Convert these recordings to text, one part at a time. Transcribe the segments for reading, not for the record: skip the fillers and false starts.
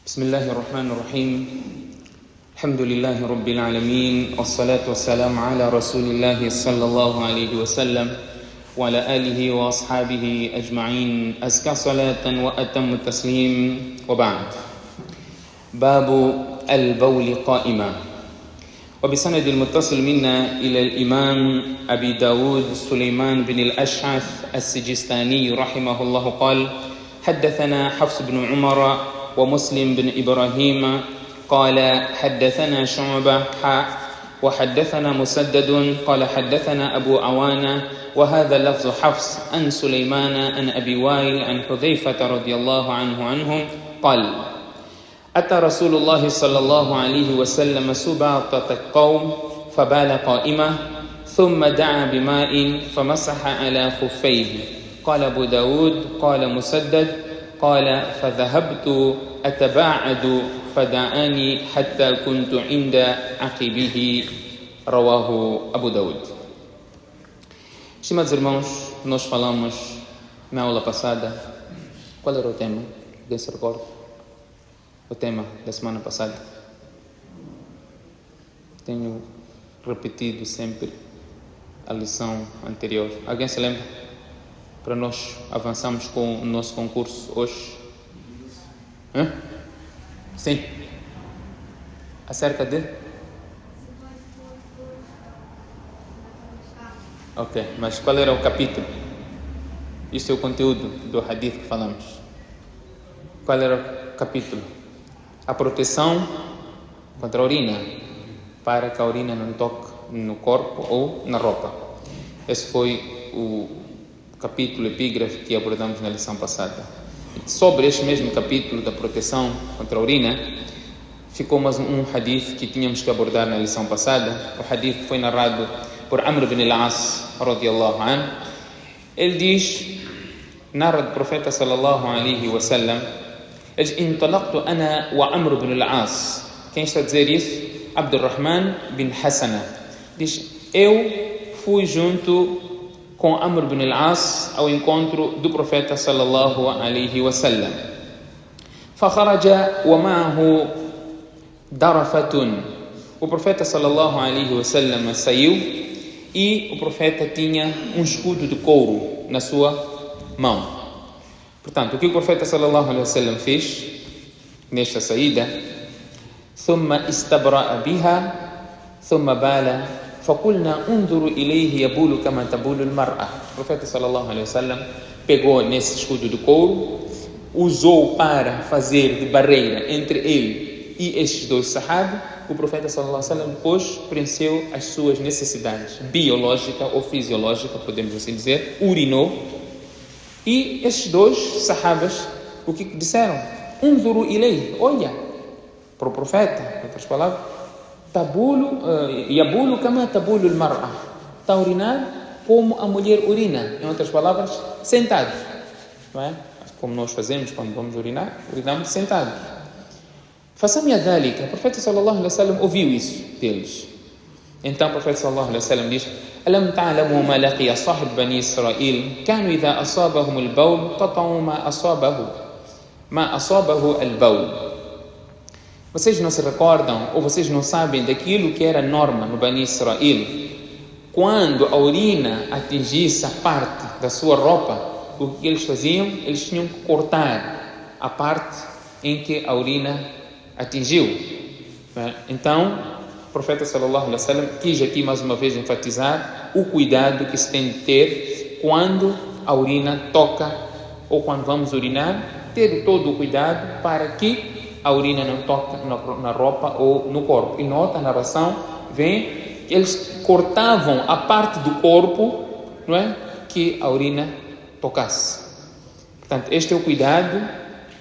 بسم الله الرحمن الرحيم الحمد لله رب العالمين والصلاة والسلام على رسول الله صلى الله عليه وسلم وعلى آله وأصحابه أجمعين أزكى صلاة وأتم التسليم وبعد باب البول قائما وبسند المتصل منا إلى الإمام أبي داود سليمان بن الأشعث السجستاني رحمه الله قال حدثنا حفص بن عمر ومسلم بن إبراهيم قال حدثنا شعبة وحدثنا مسدد قال حدثنا أبو عوانة وهذا لفظ حفص عن سليمان عن أبي وائل عن حذيفة رضي الله عنهم قال أتى رسول الله صلى الله عليه وسلم سباطة القوم فبال قائمة ثم دعا بماء فمسح على خفيه قال أبو داود قال مسدد قال فذهبت أتباعد فدعاني حتى كنت عند عقبه رواه Abu Daud. Estimados irmãos, nós falamos na aula passada. Qual era o tema? Alguém se recorda? O tema da semana passada. Tenho repetido sempre a lição anterior. Alguém se lembra? Para nós avançarmos com o nosso concurso hoje. Sim. Acerca de? Ok, mas qual era o capítulo? Isso é o conteúdo do hadith que falamos. Qual era o capítulo? A proteção contra a urina, para que a urina não toque no corpo ou na roupa. Esse foi o capítulo epígrafe que abordamos na lição passada. Sobre este mesmo capítulo da proteção contra a urina, ficou mais um hadith que tínhamos que abordar na lição passada. O hadith foi narrado por Amr ibn al-As radiyallahu anhu. Ele diz, narra do profeta sallallahu alaihi wasallam, ele diz, intalaqtu ana wa Amr ibn al-As. Quem está a dizer isso? Abdurrahman bin Hassana. Diz, eu fui junto com Amr ibn al-As ao encontro do profeta sallallahu alaihi wasallam. Fakharaja wa ma'ahu darafatun. O profeta sallallahu alaihi wasallam saiu e o profeta tinha um escudo de couro na sua mão. Portanto, o que o profeta sallallahu alaihi wasallam fez nesta saída? Thumma istabra'a biha thumma bala فَقُلْنَا انظُرُوا إِلَيْهِ يَبُولُ كَمَا تَبُولُ الْمَرْأَةُ. O profeta sallallahu alaihi wasallam pegou nesse escudo de couro, usou para fazer de barreira entre ele e estes dois sahabas. O profeta sallallahu alaihi wasallam depois preencheu as suas necessidades biológica ou fisiológica, podemos assim dizer, urinou. E estes dois sahabas, o que disseram? Unzuru ilayhi, olha para o profeta, em outras palavras, yabulu kama tabulu al-mar'a. Está a urinar como a mulher urina. Em outras palavras, sentado. Não é? Como nós fazemos quando vamos urinar, urinamos sentado. Fasami'a dhalika. O profeta sallallahu alaihi wasallam ouviu isso deles. Então o profeta sallallahu alaihi wasallam diz: Alam ta'lamu ma laqiya sahib bani Israil kanu idha asabahum al-bawl qata'u ma asabahu al-bawl. Vocês não se recordam ou vocês não sabem daquilo que era norma no Bani Israel? Quando a urina atingisse a parte da sua roupa, o que eles faziam? Eles tinham que cortar a parte em que a urina atingiu. Então, o profeta sallallahu alaihi wasallam quis aqui mais uma vez enfatizar o cuidado que se tem de ter quando a urina toca ou quando vamos urinar, ter todo o cuidado para que a urina não toca na roupa ou no corpo. E nota, a narração vem, eles cortavam a parte do corpo, não é, que a urina tocasse. Portanto, este é o cuidado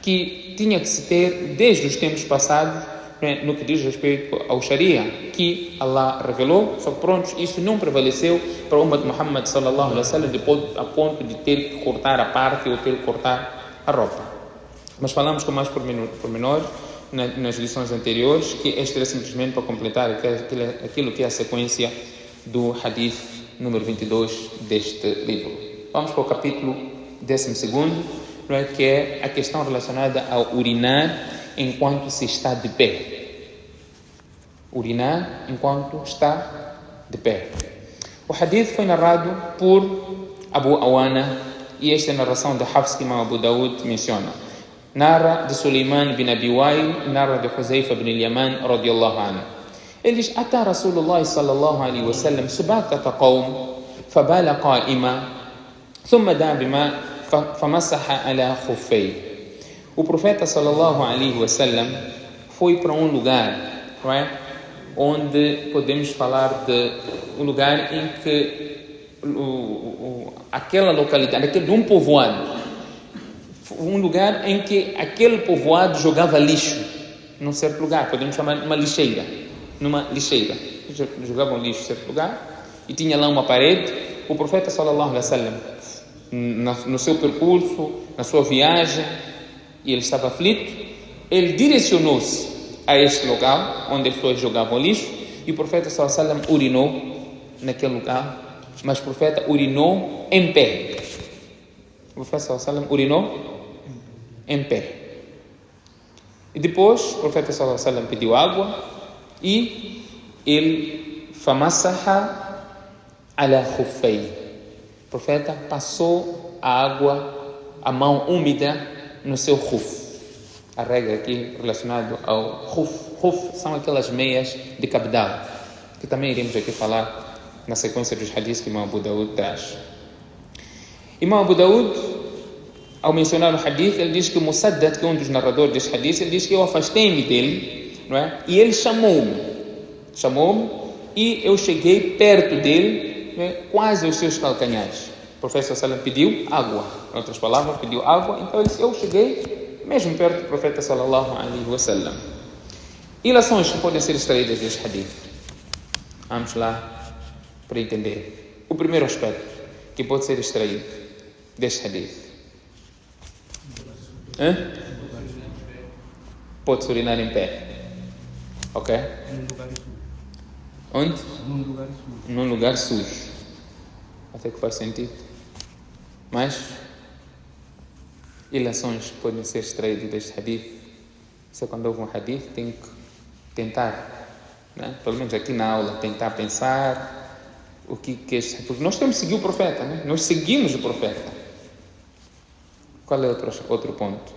que tinha que se ter desde os tempos passados, não é, no que diz respeito ao Sharia, que Allah revelou. Só que pronto, isso não prevaleceu para o Ummah de Muhammad sallallahu alaihi wasallam a ponto de ter que cortar a parte ou ter que cortar a roupa. Mas falamos com mais pormenores nas lições anteriores, que este era simplesmente para completar aquilo que é a sequência do hadith número 22 deste livro. Vamos para o capítulo 12, não é, que é a questão relacionada ao urinar enquanto se está de pé. Urinar enquanto está de pé. O hadith foi narrado por Abu Awana, e esta é a narração de Hafs que Imam Abu Daud menciona. Narra de Suleiman bin Abi Wail, narra de Huzaifa bin Yaman radiyallahu anhu. Ele diz: Atá Rasulullah sallallahu alaihi wasallam subatata qawm fabala qa'ima thumma da'a bima famasaha ala khuffay. O profeta sallallahu alaihi wasallam foi para um lugar, não é? Onde podemos falar de um lugar em que aquela localidade, de um povoado, um lugar em que aquele povoado jogava lixo num certo lugar, podemos chamar de uma lixeira, jogavam lixo em certo lugar, e tinha lá uma parede. O profeta sallallahu alaihi wasallam, no seu percurso, na sua viagem, e ele estava aflito, ele direcionou-se a este local onde as pessoas jogavam lixo, e o profeta sallallahu alaihi wasallam urinou naquele lugar, mas o profeta urinou em pé. O profeta sallallahu alaihi wasallam urinou em pé. E depois o profeta sallallahu alaihi wasallam pediu água e ele famassaha ala khuffay. O profeta passou a água, a mão úmida no seu khuf. A regra aqui relacionada ao khuf são aquelas meias de cabedal, que também iremos aqui falar na sequência dos hadiths que Imam Abu Daud traz. Imam Abu Daud, ao mencionar o hadith, ele diz que o Musaddad, que é um dos narradores deste hadith, ele diz que eu afastei-me dele, não é? E ele chamou-me e eu cheguei perto dele, não é? Quase aos seus calcanhares. O profeta sallallahu pediu água, em outras palavras, pediu água, então ele disse, eu cheguei mesmo perto do profeta sallallahu alaihi wasallam. E lições que podem ser extraídas deste hadith? Vamos lá para entender. O primeiro aspecto que pode ser extraído deste hadith. Pode-se urinar em pé. Ok? Onde? Num lugar sujo. Até que faz sentido. Mas ilações que podem ser extraídas deste hadith. Você, quando ouve um hadith, tem que tentar, né? Pelo menos aqui na aula, tentar pensar o que é este. Porque nós temos que seguir o profeta, né? Nós seguimos o profeta. Qual é outro ponto?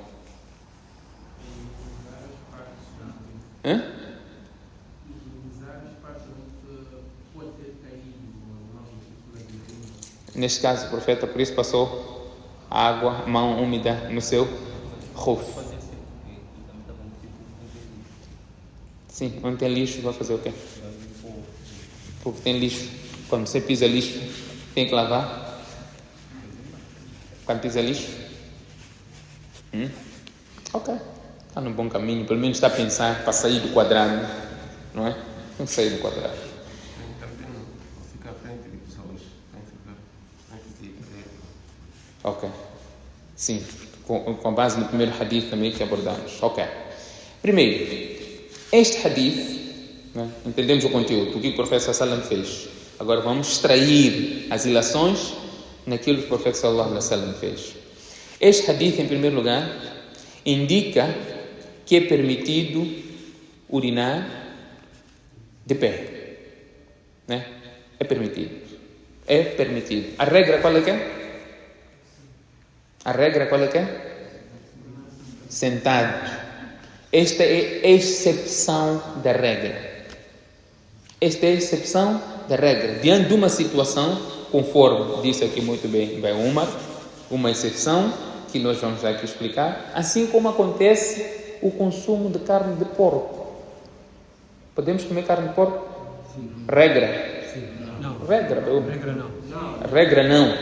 Neste caso, o profeta, por isso, passou a água, mão úmida no seu khuf. Sim, onde tem lixo, vai fazer o quê? Porque tem lixo. Quando você pisa lixo, tem que lavar. Quando pisa lixo. Ok. Está no bom caminho. Pelo menos está a pensar para sair do quadrado. Não é? Tem que sair do quadrado. Ficar à frente de pessoas. Tem que ficar à frente de igreja. Ok. Sim. Com base no primeiro hadith também que abordamos. Ok. Primeiro, este hadith, né, entendemos o conteúdo, o que o profeta sallallahu alaihi wasallam fez. Agora vamos extrair as ilações naquilo que o profeta sallallahu alaihi wasallam fez. Este hadith, em primeiro lugar, indica que é permitido urinar de pé. Né? É permitido. É permitido. A regra qual é que é? A regra qual é que é? Sentado. Esta é a exceção da regra. Esta é a exceção da regra. Diante de uma situação, conforme disse aqui muito bem Umar, uma exceção que nós vamos aqui explicar, assim como acontece o consumo de carne de porco. Podemos comer carne de porco? Sim. Regra? Sim. Não. Regra não.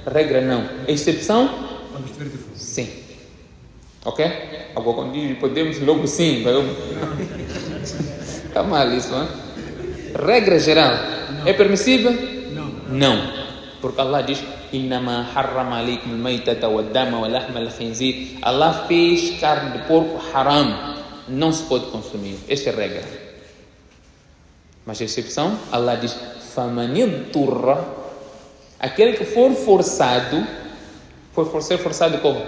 Regra não. Exceção? Quando estiver de fome. Sim. Ok? Agora quando diz podemos, logo sim. Está mal isso, não é? Regra geral. Não. É permissível? Não. Porque Allah diz Innama harrama alaykum al-maytata wad-dama wa lahma al-khinzir. Allah fez carne de porco haram. Não se pode consumir. Esta é a regra. Mas a exceção, Allah diz famanid turra. Aquele que for forçado, ser forçado como?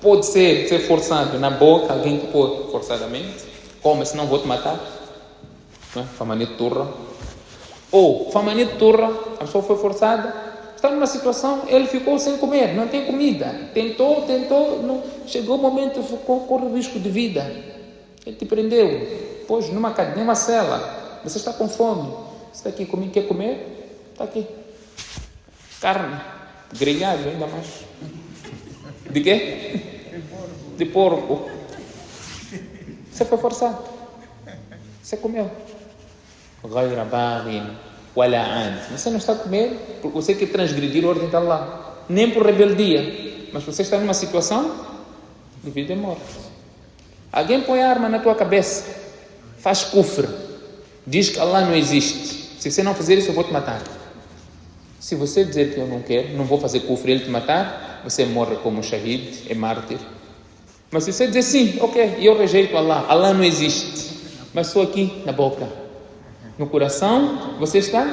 Pode ser forçado na boca, alguém que pode forçadamente, come, senão vou te matar. Não é? Famanito turra. Ou famanito turra, a pessoa foi forçada, está numa situação, ele ficou sem comer, não tem comida. Tentou, não, chegou o momento, corre risco de vida. Ele te prendeu, pôs numa cadeia, numa cela. Você está com fome. Você está aqui, quer comer? Está aqui. Carne, grelhado ainda mais. De quê? De porco. Você foi forçado. Você comeu. غير باغ ولا عاد. Você não está a comer porque você quer transgredir a ordem de Allah, nem por rebeldia, mas você está numa situação de vida e morte. Alguém põe a arma na tua cabeça, faz kufr, diz que Allah não existe. Se você não fazer isso, eu vou te matar. Se você dizer que eu não quero, não vou fazer kufr, ele te matar, você morre como shahid, é mártir. Mas se você dizer sim, ok, eu rejeito Allah, Allah não existe, mas sou aqui na boca, no coração, você está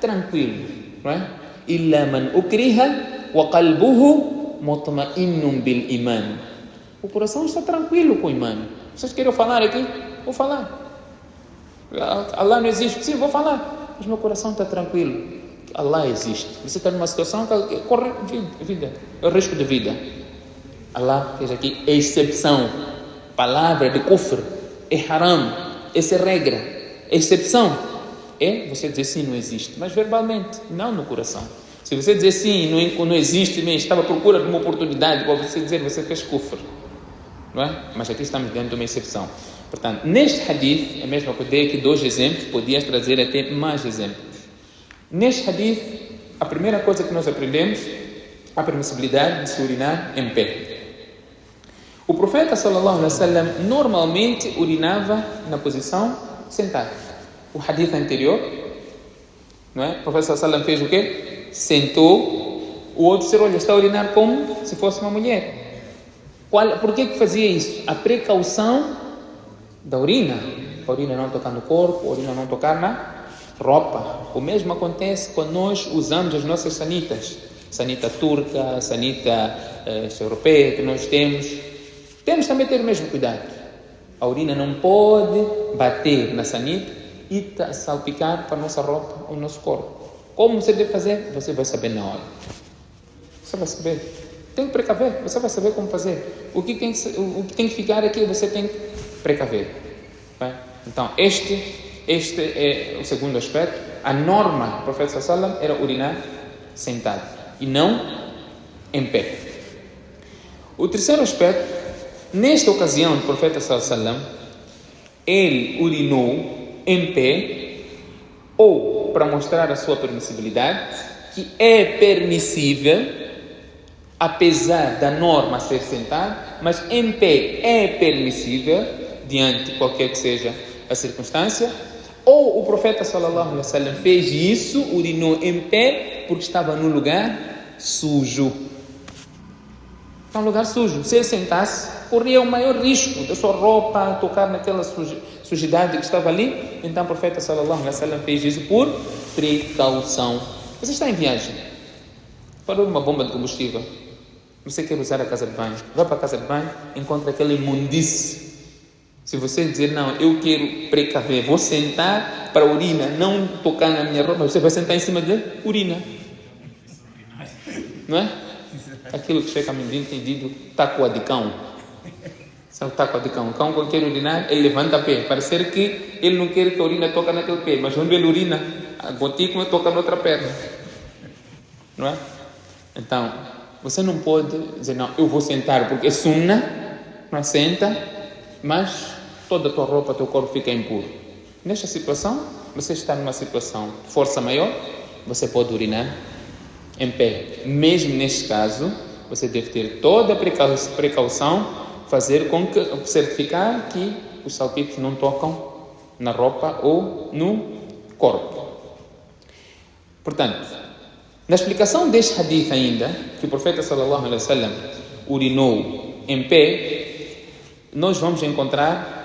tranquilo, não é? Illa man ukriha wa qalbuhu mutma'innun bil iman. O coração está tranquilo com o iman. Vocês querem falar aqui? Vou falar. Allah não existe? Sim, vou falar. Mas meu coração está tranquilo. Allah existe. Você está numa situação que corre vida, é o risco de vida. Allah fez aqui exceção. Palavra de kufr é haram. Essa é regra. Exceção é você dizer sim, não existe, mas verbalmente, não no coração. Se você dizer sim, não existe, mesmo estava à procura de uma oportunidade para você dizer, você fez kufr, não é? Mas aqui estamos dentro de uma exceção. Portanto, neste hadith, é mesmo que eu dei aqui 2 exemplos, podias trazer até mais exemplos. Neste hadith, a primeira coisa que nós aprendemos, a permissibilidade de se urinar em pé. O profeta sallallahu alaihi wasallam normalmente urinava na posição sentado. O hadith anterior, não é? O profeta sallallahu fez o quê? Sentou, o outro disse, olha, está a urinar como se fosse uma mulher. Por que fazia isso? A precaução da urina. A urina não tocar no corpo, a urina não tocar na roupa. O mesmo acontece quando nós usamos as nossas sanitas. Sanita turca, sanita europeia que nós temos. Temos também ter o mesmo cuidado. A urina não pode bater na sanita e salpicar para a nossa roupa ou o nosso corpo. Como você deve fazer? Você vai saber na hora. Você vai saber. Tem que precaver. Você vai saber como fazer. O que tem que ficar aqui, você tem que precaver. Bem? Então, este é o segundo aspecto. A norma do profeta sallallahu alaihi wasallam era urinar sentado e não em pé. O terceiro aspecto, nesta ocasião do profeta sallallahu alaihi wasallam, ele urinou em pé, ou para mostrar a sua permissibilidade, que é permissível, apesar da norma ser sentado, mas em pé é permissível, diante de qualquer que seja a circunstância, ou o profeta sallallahu alaihi wasallam fez isso, urinou em pé, porque estava num lugar sujo. Está um lugar sujo. Se ele sentasse, corria o maior risco da sua roupa tocar naquela sujidade que estava ali. Então o profeta sallallahu alaihi wasallam fez isso por precaução. Você está em viagem, parou uma bomba de combustível, você quer usar a casa de banho, vai para a casa de banho, encontra aquela imundice. Se você dizer, não, eu quero precaver, vou sentar para a urina não tocar na minha roupa, você vai sentar em cima de urina, não é? Aquilo que Sheikh Amindin tem dito, taco de cão. Sabe o taco de cão? O cão, quando quer urinar, ele levanta o pé. Parecer que ele não quer que a urina toque naquele pé, mas quando ele urina, a gotícula toca na outra perna. Não é? Então, você não pode dizer, não, eu vou sentar porque é sunna, não senta, mas toda a tua roupa, teu corpo fica impuro. Nesta situação, você está numa situação de força maior, você pode urinar em pé. Mesmo neste caso, você deve ter toda a precaução, fazer com que certificar que os salpicos não tocam na roupa ou no corpo. Portanto, na explicação deste hadith ainda, que o profeta sallallahu alaihi wasallam urinou em pé, nós vamos encontrar,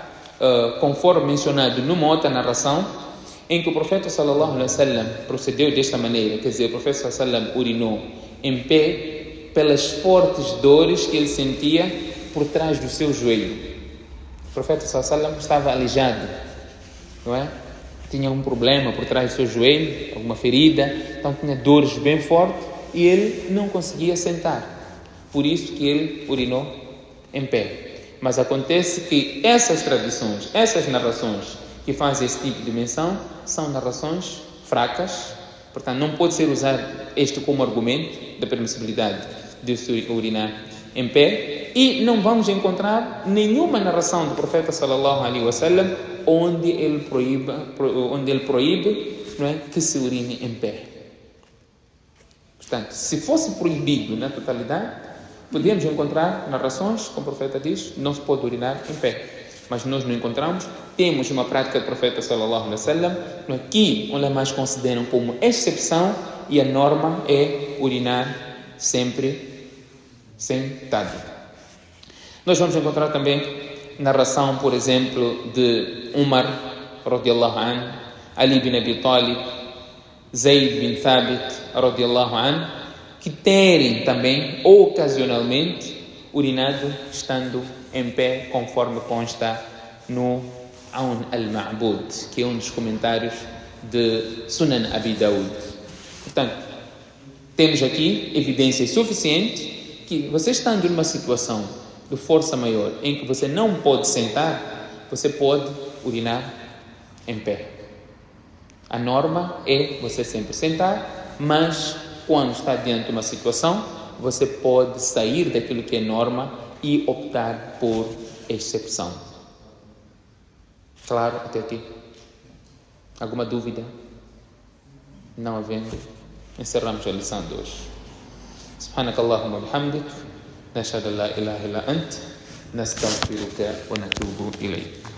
conforme mencionado numa outra narração, em que o profeta sallallahu alaihi wasallam procedeu desta maneira, quer dizer, o profeta sallallahu alaihi wasallam urinou em pé, pelas fortes dores que ele sentia por trás do seu joelho. O profeta ﷺ estava aleijado, não é? Tinha um problema por trás do seu joelho, alguma ferida, então tinha dores bem fortes e ele não conseguia sentar. Por isso que ele urinou em pé. Mas acontece que essas tradições, essas narrações que fazem esse tipo de menção, são narrações fracas, portanto não pode ser usado este como argumento da permissibilidade de se urinar em pé, e não vamos encontrar nenhuma narração do profeta sallallahu alaihi wasallam onde ele proíbe, não é, que se urine em pé. Portanto, se fosse proibido na totalidade, podemos encontrar narrações, como o profeta diz, não se pode urinar em pé. Mas nós não encontramos. Temos uma prática do profeta sallallahu alaihi wasallam, que os ulama consideram como exceção, e a norma é urinar sempre sentado. Nós vamos encontrar também narração, por exemplo, de Umar radiyallahu anhu, Ali bin Abi Talib, Zayd bin Thabit radiyallahu anhu, que terem também ocasionalmente urinado estando em pé, conforme consta no Aun al-Ma'bud, que é um dos comentários de Sunan Abi Dawud. Portanto, temos aqui evidências suficientes que você estando numa situação de força maior em que você não pode sentar, você pode urinar em pé. A norma é você sempre sentar, mas quando está diante de uma situação, você pode sair daquilo que é norma e optar por exceção. Claro, até aqui? Alguma dúvida? Não havendo, encerramos a lição de hoje. سبحانك اللهم وبحمدك نشهد أن لا إله إلا أنت نستغفرك ونتوب إليك.